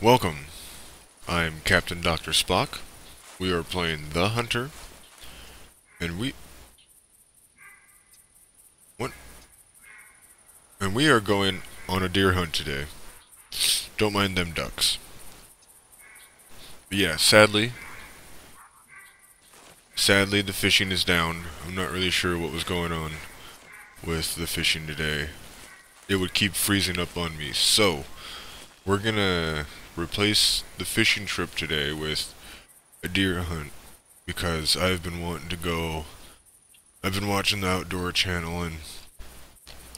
Welcome. I'm Captain Dr. Spock. We are playing The Hunter, and we are going on a deer hunt today. Don't mind them ducks. But yeah, sadly the fishing is down. I'm not really sure what was going on with the fishing today. It would keep freezing up on me, so we're gonna replace the fishing trip today with a deer hunt because I've been wanting to go. I've been watching the Outdoor Channel and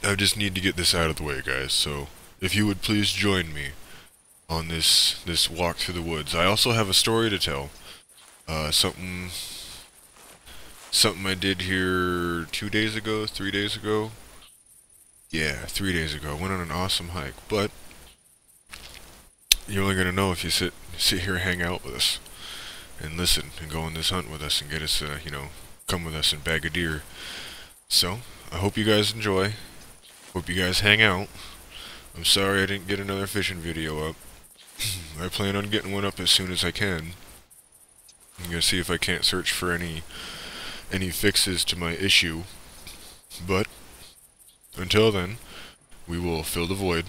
I just need to get this out of the way, guys. So if you would please join me on this walk through the woods. I also have a story to tell. Something I did here 2 days ago, 3 days ago. Yeah, 3 days ago. Went on an awesome hike, but you're only gonna know if you sit here, hang out with us, and listen, and go on this hunt with us, and get us, come with us and bag a deer. So I hope you guys enjoy. Hope you guys hang out. I'm sorry I didn't get another fishing video up. I plan on getting one up as soon as I can. I'm gonna see if I can't search for any fixes to my issue. But until then, we will fill the void.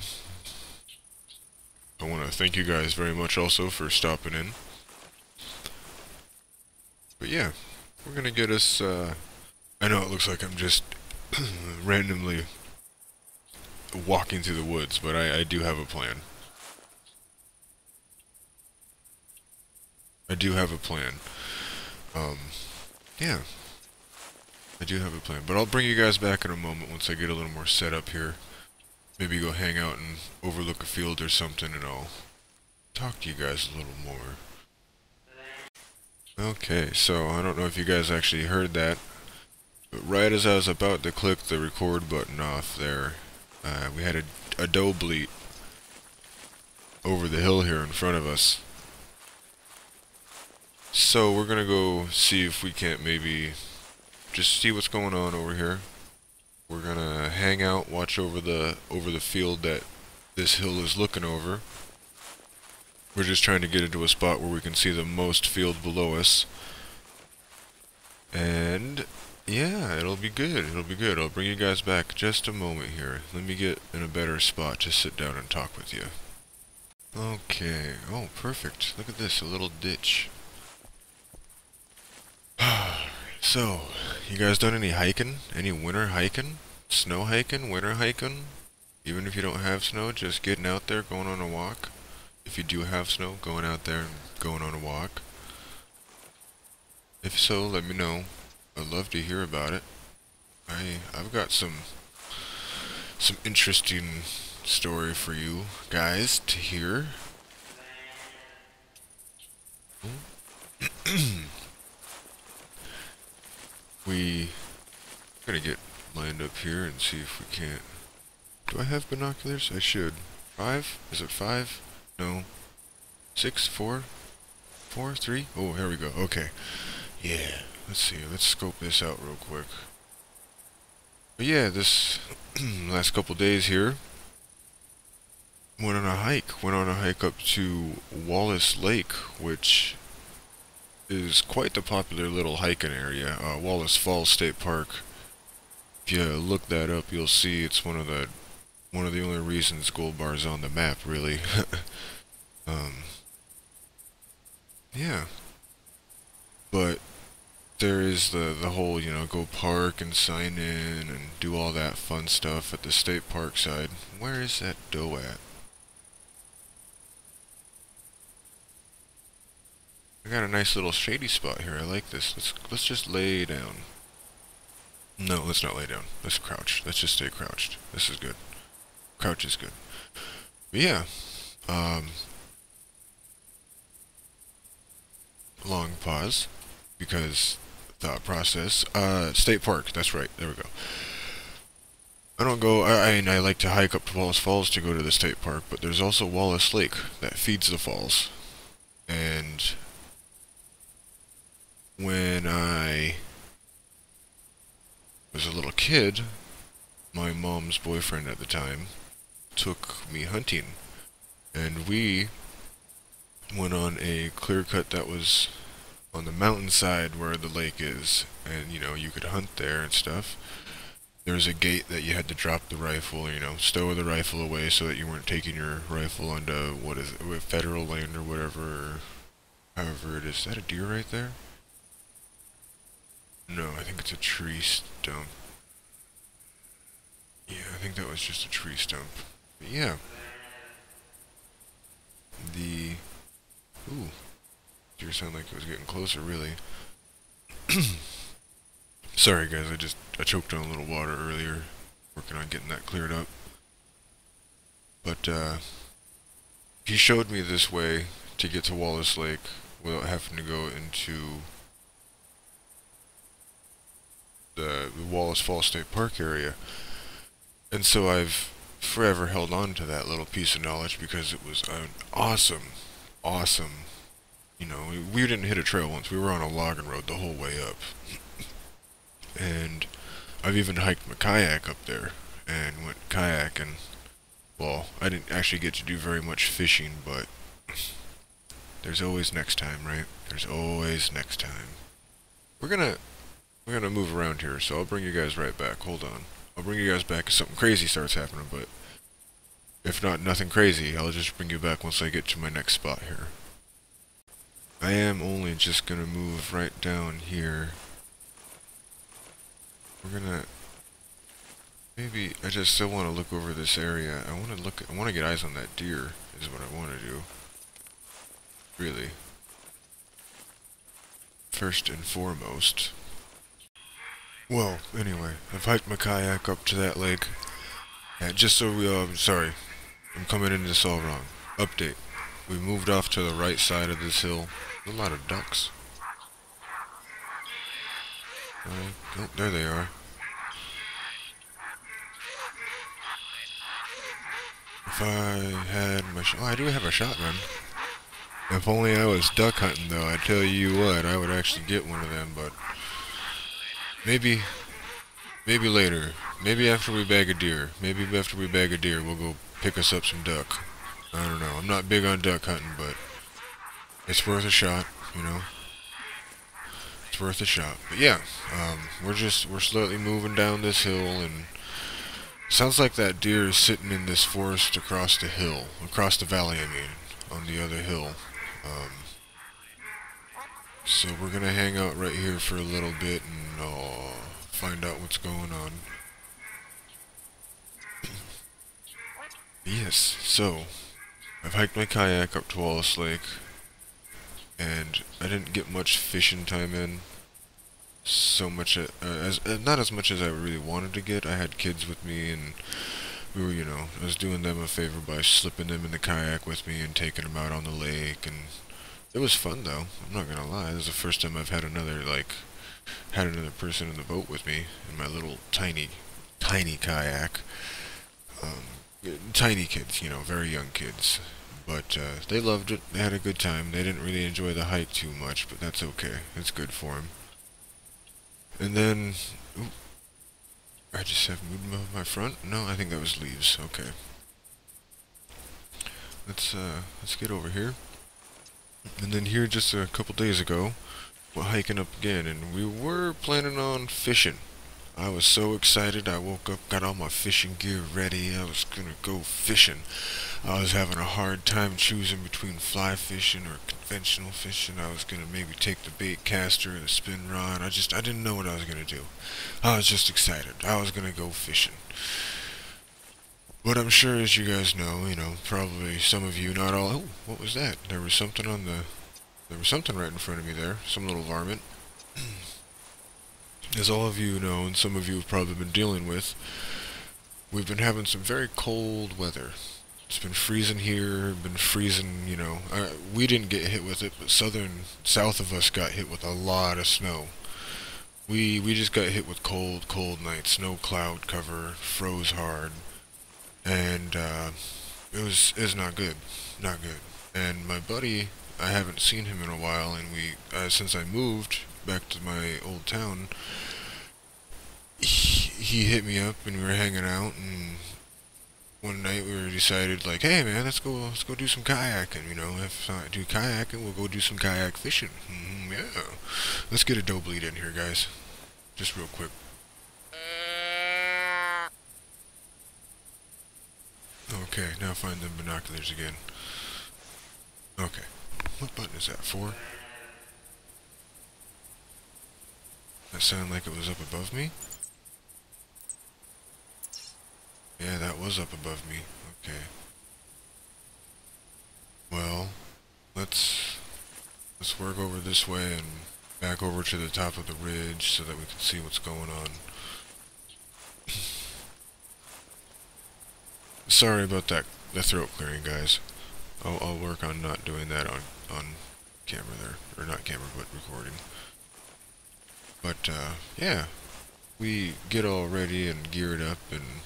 I want to thank you guys very much also for stopping in. But yeah, we're gonna get us, I know it looks like I'm just randomly walking through the woods, but I do have a plan. I do have a plan. Yeah. I do have a plan, but I'll bring you guys back in a moment once I get a little more set up here. Maybe go hang out and overlook a field or something, and I'll talk to you guys a little more. Okay, so I don't know if you guys actually heard that, but right as I was about to click the record button off there, we had a doe bleat over the hill here in front of us. So we're gonna go see if we can't maybe just see what's going on over here. We're gonna hang out, watch over the field that this hill is looking over. We're just trying to get into a spot where we can see the most field below us. And yeah, it'll be good. It'll be good. I'll bring you guys back just a moment here. Let me get in a better spot to sit down and talk with you. Okay. Oh, perfect. Look at this, a little ditch. So, you guys done any hiking? Any winter hiking? Snow hiking? Winter hiking? Even if you don't have snow, just getting out there, going on a walk. If you do have snow, going out there and going on a walk. If so, let me know. I'd love to hear about it. I've got some interesting story for you guys to hear. We gotta get lined up here and see if we can't. Do I have binoculars? I should. 5? Is it 5? No. 6? 4? 4? 3? Oh, here we go. Okay. Yeah. Let's see. Let's scope this out real quick. But yeah, this last couple days here, went on a hike. Went on a hike up to Wallace Lake, which is quite the popular little hiking area. Wallace Falls State Park. If you look that up, you'll see it's one of the only reasons Gold Bar's on the map, really. Yeah. But there is the whole, go park and sign in and do all that fun stuff at the state park side. Where is that doe at? I got a nice little shady spot here. I like this. Let's just lay down. No, let's not lay down. Let's crouch. Let's just stay crouched. This is good. Crouch is good. But yeah. Long pause because thought process. State park. That's right. There we go. I don't go. I like to hike up to Wallace Falls to go to the state park, but there's also Wallace Lake that feeds the falls, and when I was a little kid, my mom's boyfriend at the time took me hunting, and we went on a clear cut that was on the mountainside where the lake is, and you know, you could hunt there and stuff. There was a gate that you had to drop the rifle, you know, stow the rifle away so that you weren't taking your rifle onto, what is it, federal land or whatever, or however it is. Is that a deer right there? No, I think it's a tree stump. Yeah, I think that was just a tree stump. But yeah, the... Ooh, deer sounded like it was getting closer, really. Sorry guys, I choked on a little water earlier, working on getting that cleared up. But he showed me this way to get to Wallace Lake without having to go into the Wallace Falls State Park area. And so I've forever held on to that little piece of knowledge because it was an awesome, you know, we didn't hit a trail once, we were on a logging road the whole way up. And I've even hiked my kayak up there and went kayaking. Well, I didn't actually get to do very much fishing, but there's always next time, right? There's always next time. We're gonna move around here, so I'll bring you guys right back. Hold on. I'll bring you guys back if something crazy starts happening, but if not, nothing crazy, I'll just bring you back once I get to my next spot here. I am only just gonna move right down here. We're gonna... Maybe, I just still want to look over this area. I want to get eyes on that deer, is what I want to do. Really. First and foremost. Well, anyway, I've hiked my kayak up to that lake. And just so we, sorry, I'm coming into this all wrong. Update. We moved off to the right side of this hill. There's a lot of ducks. Oh, there they are. If I had my oh, I do have a shotgun. If only I was duck hunting, though, I tell you what, I would actually get one of them, but maybe later. Maybe after we bag a deer. Maybe after we bag a deer, we'll go pick us up some duck. I don't know. I'm not big on duck hunting, but it's worth a shot, you know. It's worth a shot. But yeah, we're slowly moving down this hill, and sounds like that deer is sitting in this forest across the hill, across the valley, I mean, on the other hill. So we're gonna hang out right here for a little bit and find out what's going on. Yes, so I've hiked my kayak up to Wallace Lake, and I didn't get much fishing time in. So much not as much as I really wanted to get. I had kids with me, and we were, you know, I was doing them a favor by slipping them in the kayak with me and taking them out on the lake, and it was fun though. I'm not gonna lie. This is the first time I've had another person in the boat with me in my little tiny kayak. Tiny kids, you know, very young kids. But they loved it. They had a good time. They didn't really enjoy the hike too much, but that's okay. It's good for them. And then, ooh, I just have moved my front? No, I think that was leaves. Okay. Let's get over here. And then here just a couple days ago, we're hiking up again, and we were planning on fishing. I was so excited. I woke up, got all my fishing gear ready. I was gonna go fishing. I was having a hard time choosing between fly fishing or conventional fishing. I was gonna maybe take the bait caster or the spin rod. I didn't know what I was gonna do. I was just excited. I was gonna go fishing. But I'm sure, as you guys know, probably some of you, not all. Oh, what was that? There was something right in front of me there. Some little varmint. As all of you know, and some of you have probably been dealing with, we've been having some very cold weather. It's been freezing here, been freezing, we didn't get hit with it, but south of us got hit with a lot of snow. We just got hit with cold nights, no cloud cover, froze hard, and it was not good, not good. And my buddy, I haven't seen him in a while, and since I moved, back to my old town, he hit me up and we were hanging out, and one night we were decided like, hey man, let's go do some kayaking. You know, if I do kayaking, we'll go do some kayak fishing. Yeah, let's get a doe bleed in here, guys, just real quick. Okay, now find them binoculars again. Okay, what button is that? 4? That sounded like it was up above me. Yeah, that was up above me. Okay. Well, let's work over this way and back over to the top of the ridge so that we can see what's going on. Sorry about that, the throat clearing, guys. I'll work on not doing that on camera there, or not camera, but recording. But yeah, we get all ready and geared up, and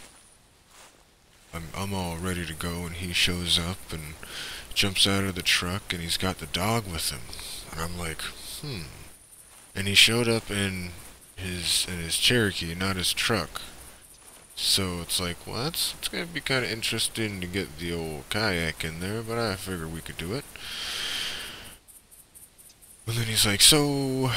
I'm all ready to go, and he shows up and jumps out of the truck, and he's got the dog with him, and I'm like, and he showed up in his Cherokee, not his truck. So it's like, well, it's gonna be kind of interesting to get the old kayak in there, but I figured we could do it. And then he's like, so,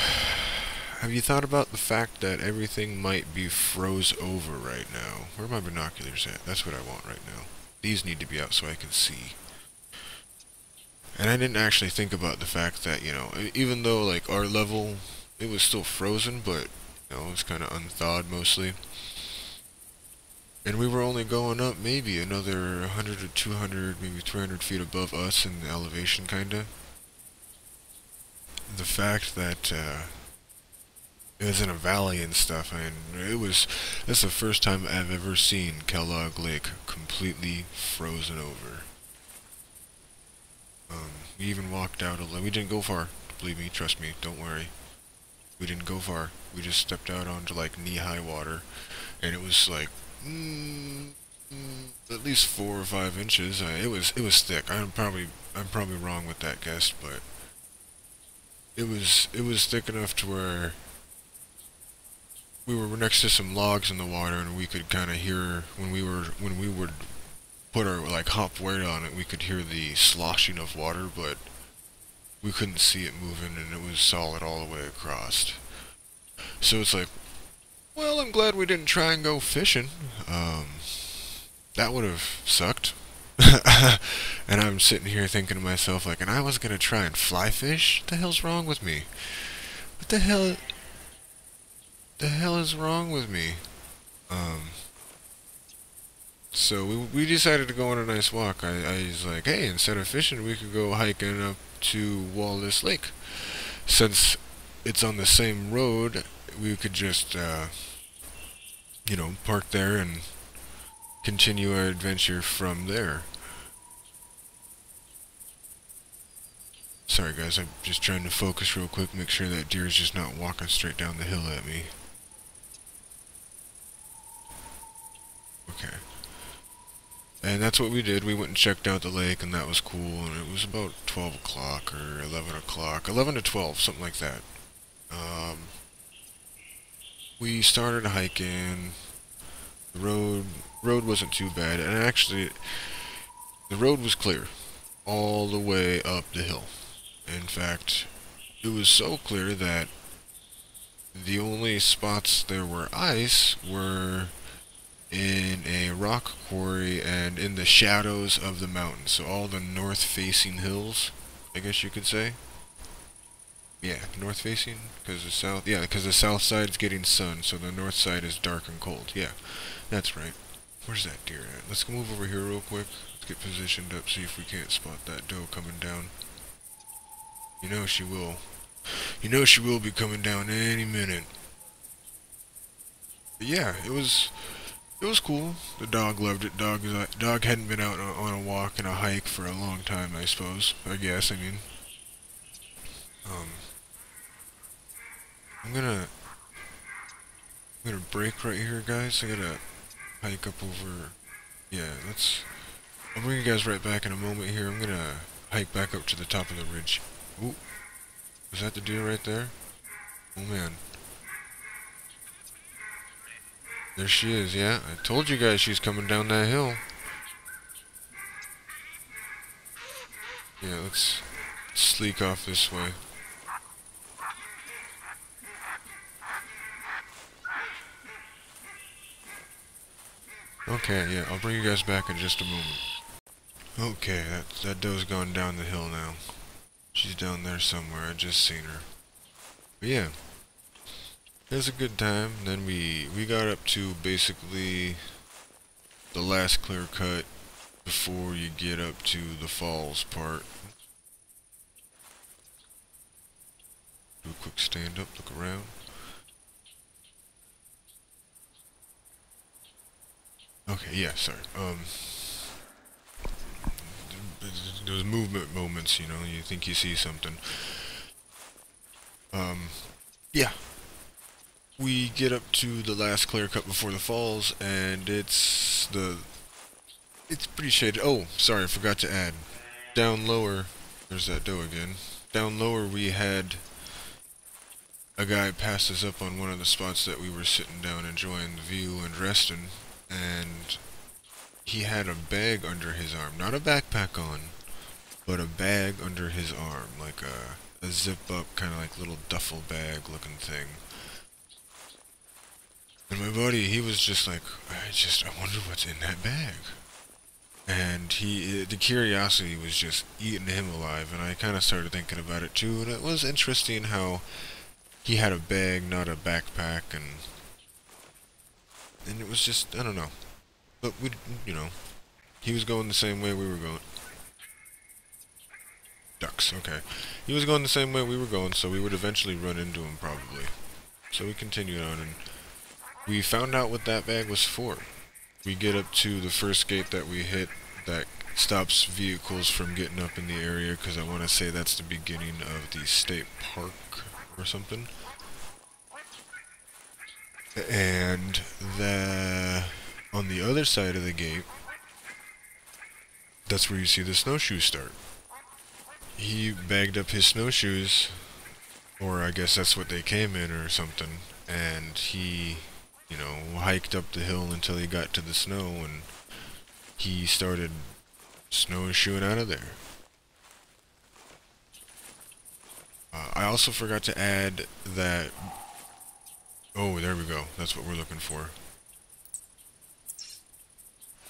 have you thought about the fact that everything might be froze over right now? Where are my binoculars at? That's what I want right now. These need to be out so I can see. And I didn't actually think about the fact that, you know, even though, like, our level, it was still frozen, but, you know, it was kind of unthawed mostly. And we were only going up maybe another 100 or 200, maybe 300 feet above us in the elevation, kinda. The fact that, it was in a valley and stuff, and that's the first time I've ever seen Kellogg Lake completely frozen over. We even walked out a little. We didn't go far. Believe me, trust me, don't worry. We didn't go far. We just stepped out onto like knee-high water, and it was like at least 4 or 5 inches. It was thick. I'm probably wrong with that guess, but it was thick enough to where we were next to some logs in the water, and we could kind of hear when we would put our like hop weight on it, we could hear the sloshing of water, but we couldn't see it moving, and it was solid all the way across. So it's like, well, I'm glad we didn't try and go fishing. That would have sucked. And I'm sitting here thinking to myself, like, and I was gonna try and fly fish? What the hell's wrong with me? What the hell is wrong with me? So we decided to go on a nice walk. I was like, hey, instead of fishing, we could go hiking up to Wallace Lake. Since it's on the same road, we could just, you know, park there and continue our adventure from there. Sorry guys, I'm just trying to focus real quick, make sure that deer is just not walking straight down the hill at me. Okay. And that's what we did. We went and checked out the lake, and that was cool, and it was about 12 o'clock or 11 o'clock. 11 to 12, something like that. We started hiking. The road wasn't too bad, and actually, the road was clear all the way up the hill. In fact, it was so clear that the only spots there were ice were in a rock quarry and in the shadows of the mountains. So all the north-facing hills, I guess you could say. Yeah, north-facing, because the south. Yeah, because the south side is getting sun, so the north side is dark and cold. Yeah, that's right. Where's that deer at? Let's go move over here real quick. Let's get positioned up, see if we can't spot that doe coming down. You know she will. You know she will be coming down any minute. But yeah, it was cool. The dog loved it. Dog hadn't been out on a walk and a hike for a long time, I suppose. I guess. I mean, I'm gonna break right here, guys. I gotta hike up over. Yeah, I'll bring you guys right back in a moment here. I'm gonna hike back up to the top of the ridge. Ooh, was that the deer right there? Oh man. There she is, yeah. I told you guys she's coming down that hill. Yeah, let's sleek off this way. Okay, yeah, I'll bring you guys back in just a moment. Okay, that doe's gone down the hill now. She's down there somewhere, I just seen her. But yeah, it was a good time. Then we got up to basically the last clear cut before you get up to the falls part. Do a quick stand up, look around. Okay, yeah, sorry. Those movement moments, you know, you think you see something. Yeah. We get up to the last clear cut before the falls, and it's pretty shaded. Oh, sorry, I forgot to add. Down lower, there's that doe again. Down lower we had a guy pass us up on one of the spots that we were sitting down enjoying the view and resting, and he had a bag under his arm. Not a backpack on, but a bag under his arm, like a zip up, kind of like little duffel bag looking thing. And my buddy, he was just like, I wonder what's in that bag. And the curiosity was just eating him alive, and I kind of started thinking about it too, and it was interesting how he had a bag, not a backpack, and it was just, I don't know. But you know, he was going the same way we were going. Ducks, okay. He was going the same way we were going, so we would eventually run into him probably. So we continued on, and we found out what that bag was for. We get up to the first gate that we hit that stops vehicles from getting up in the area, because I want to say that's the beginning of the state park or something. And on the other side of the gate, that's where you see the snowshoes start. He bagged up his snowshoes, or I guess that's what they came in or something, and he, you know, hiked up the hill until he got to the snow, and he started snowshoeing out of there. I also forgot to add that... Oh, there we go. That's what we're looking for.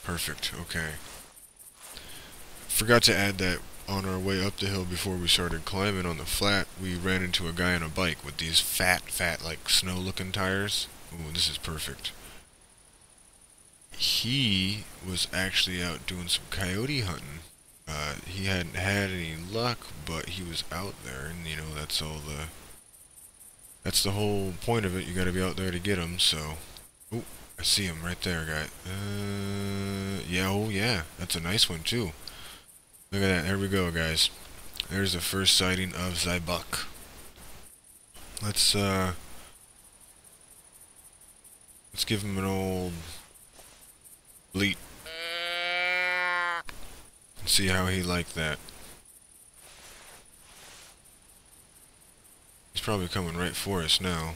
Perfect, okay. Forgot to add that on our way up the hill before we started climbing on the flat, we ran into a guy on a bike with these fat, like snow-looking tires. Ooh, this is perfect. He was actually out doing some coyote hunting. He hadn't had any luck, but he was out there, and you know, that's the whole point of it. You gotta be out there to get him, so... Oh, I see him right there, guy. Yeah, oh yeah, that's a nice one too. Look at that, there we go, guys. There's the first sighting of the buck. Let's give him an old bleat. And see how he liked that. He's probably coming right for us now.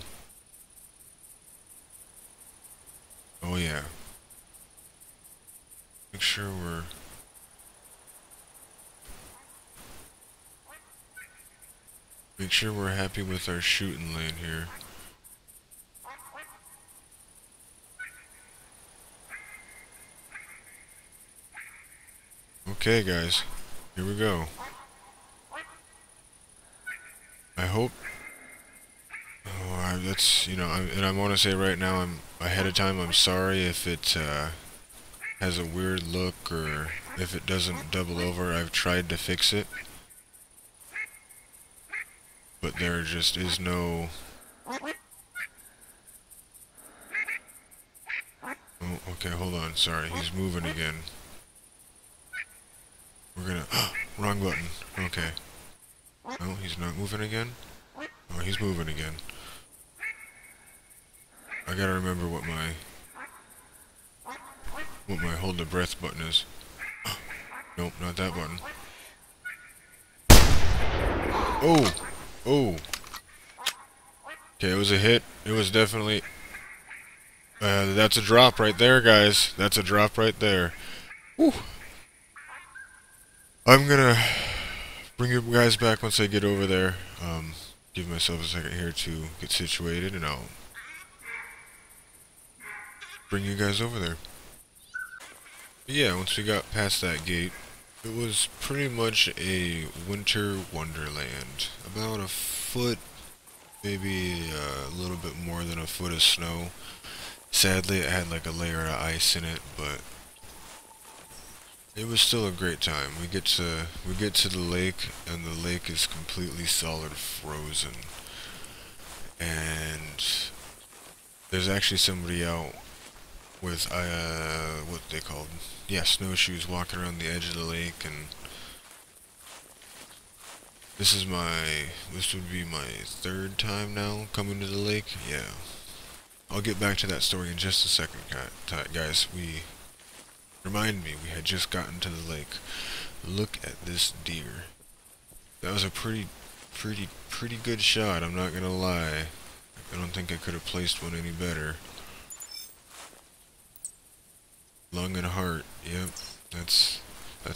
Oh yeah. Make sure we're happy with our shooting lane here. Okay, guys. Here we go. I hope... Oh, that's, you know, and I want to say right now, I'm ahead of time, I'm sorry if it has a weird look or if it doesn't double over. I've tried to fix it, but there just is no... Oh, okay, hold on, sorry, he's moving again. We're gonna... Wrong button. Okay. No, he's not moving again? Oh, he's moving again. I gotta remember what my hold the breath button is. Nope, not that button. Oh! Oh! Okay, it was a hit. It was definitely... that's a drop right there, guys. That's a drop right there. Whew. I'm gonna bring you guys back once I get over there. Give myself a second here to get situated, and I'll bring you guys over there. But yeah, once we got past that gate, it was pretty much a winter wonderland. About a foot, maybe a little bit more than a foot of snow. Sadly, it had like a layer of ice in it, but it was still a great time. We get to the lake, and the lake is completely solid frozen. And there's actually somebody out with what they called, yeah, snowshoes, walking around the edge of the lake. And this would be my third time now coming to the lake. Yeah, I'll get back to that story in just a second, guys. Remind me, we had just gotten to the lake. Look at this deer. That was a pretty good shot, I'm not gonna lie. I don't think I could have placed one any better. Lung and heart, yep. That's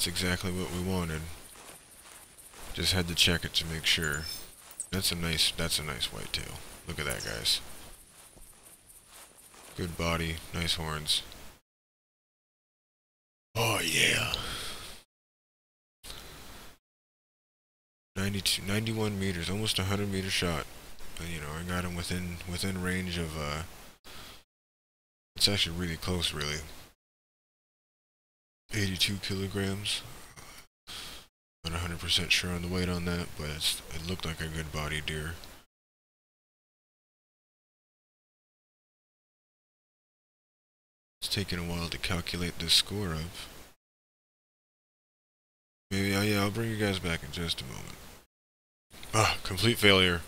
exactly what we wanted. Just had to check it to make sure. That's a nice whitetail. Look at that, guys. Good body, nice horns. Oh yeah. 91 meters, almost 100-meter shot. You know, I got him within range of it's actually really close, really. 82 kilograms. Not 100% sure on the weight on that, but it looked like a good body deer. It's taking a while to calculate this score up. Maybe, yeah, I'll bring you guys back in just a moment. Ah, complete failure.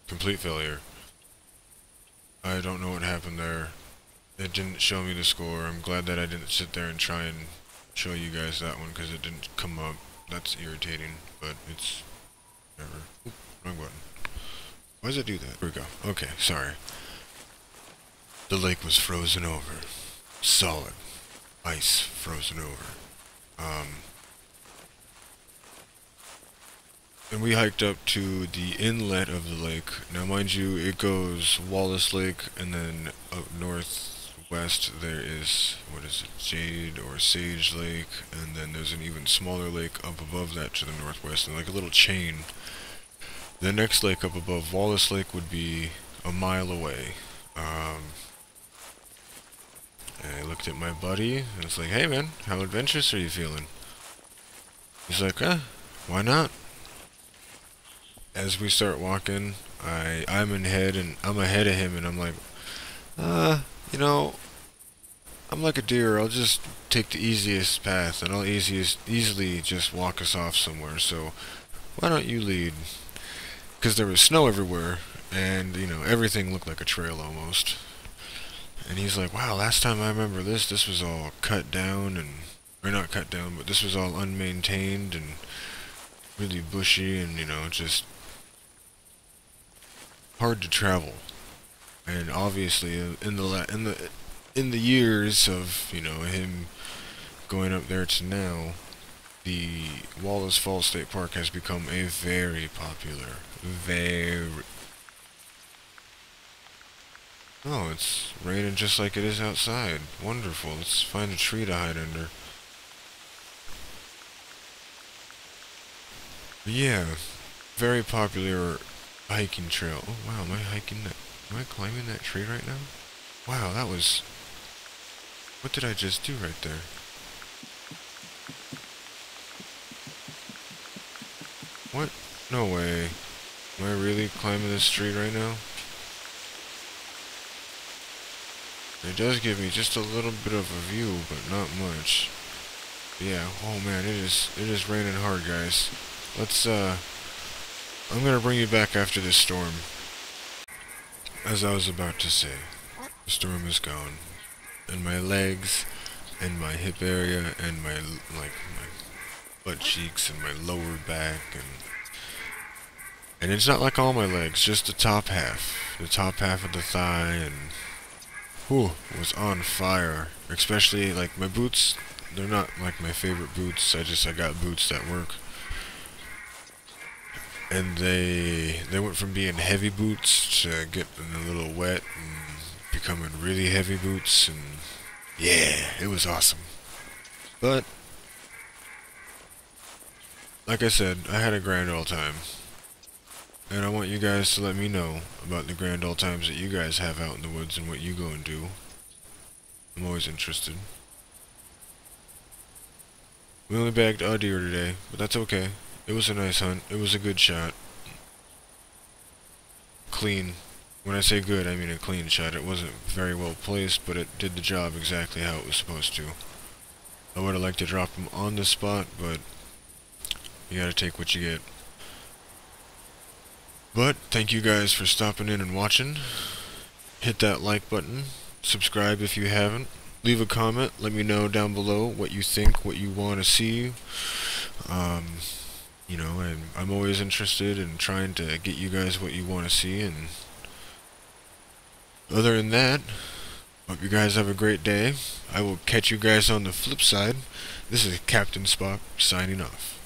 Complete failure. I don't know what happened there. It didn't show me the score. I'm glad that I didn't sit there and try and show you guys that one, because it didn't come up. That's irritating, but it's... whatever. Oop, wrong button. Why does it do that? Here we go. Okay, sorry. The lake was frozen over. Solid. Ice frozen over. And we hiked up to the inlet of the lake. Now, mind you, it goes Wallace Lake, and then up northwest there is, what is it, Jade or Sage Lake, and then there's an even smaller lake up above that to the northwest, and like a little chain. The next lake up above Wallace Lake would be a mile away. And I looked at my buddy, and it's like, hey man, how adventurous are you feeling? He's like, why not? As we start walking, I'm ahead of him, and I'm like, you know, I'm like a deer. I'll just take the easiest path, and I'll easily just walk us off somewhere. So why don't you lead? Because there was snow everywhere, and you know, everything looked like a trail almost. And he's like, wow, last time I remember this was all cut down, or not cut down, but this was all unmaintained and really bushy, and you know, just hard to travel. And obviously, in the years of, you know, him going up there to now, the Wallace Falls State Park has become a very popular, Oh, it's raining just like it is outside. Wonderful. Let's find a tree to hide under. But yeah, very popular hiking trail. Oh wow, am I climbing that tree right now? Wow, that was... what did I just do right there? What? No way. Am I really climbing this tree right now? It does give me just a little bit of a view, but not much. But yeah, oh man, it is raining hard, guys. Let's, I'm gonna bring you back after this storm. As I was about to say, the storm is gone. And my legs, and my hip area, and my butt cheeks, and my lower back, and it's not like all my legs, just the top half. the top half of the thigh, and whew, was on fire. Especially like my boots, they're not like my favorite boots. I got boots that work. And they went from being heavy boots to getting a little wet and becoming really heavy boots, and yeah, it was awesome. But like I said, I had a grand old time. And I want you guys to let me know about the grand old times that you guys have out in the woods and what you go and do. I'm always interested. We only bagged a deer today, but that's okay. It was a nice hunt. It was a good shot. Clean. When I say good, I mean a clean shot. It wasn't very well placed, but it did the job exactly how it was supposed to. I would have liked to drop him on the spot, but you gotta take what you get. But thank you guys for stopping in and watching. Hit that like button. Subscribe if you haven't. Leave a comment. Let me know down below what you think, what you want to see. You know, and I'm always interested in trying to get you guys what you want to see. And other than that, hope you guys have a great day. I will catch you guys on the flip side. This is Captain Spock signing off.